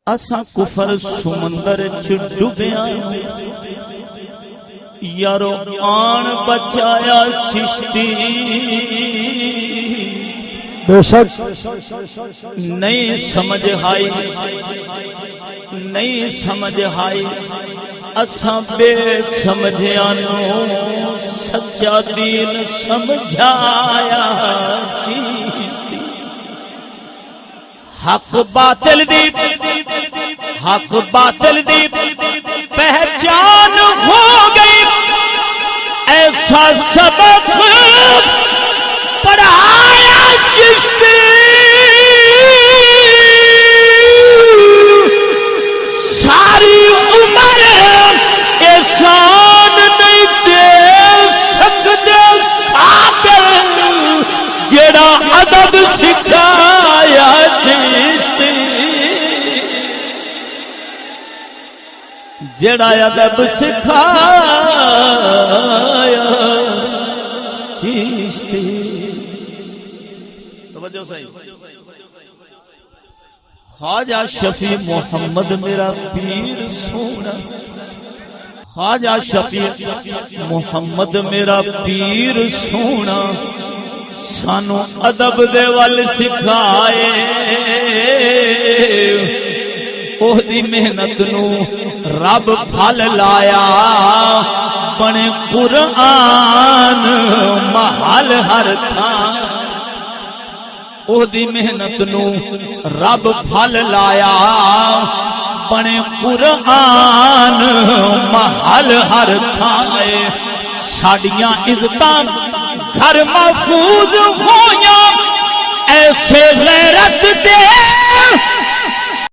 اساں کفر سمندر چ ڈوبیاں یارو آن بچایا چشتی بے شک نہیں سمجھ آئی نہیں سمجھ آئی اساں بے سمجھیانو سچا دین سمجھایا چشتی حق باطل دی پہچان ہو گئی ایسا سبق پڑھایا چشتی ساری عمر احسان نہیں دے سکتے صابر جڑا ادب سکھایا چشتی جڑا ادب سکھایا چشتی توجہ صحیح خواجہ شفیع محمد میرا پیر سونا خواجہ شفیع محمد میرا پیر سونا سانو ادب دے ول سکھائے اوہ دی محنت نو رب پھل لایا بنے قرآن محل ہر تھان اوہ دی محنت نو رب پھل لایا بنے قرآن محل ہر تھان ساڈیاں عزتاں گھر محفوظ ہویاں ایسے غیرت دے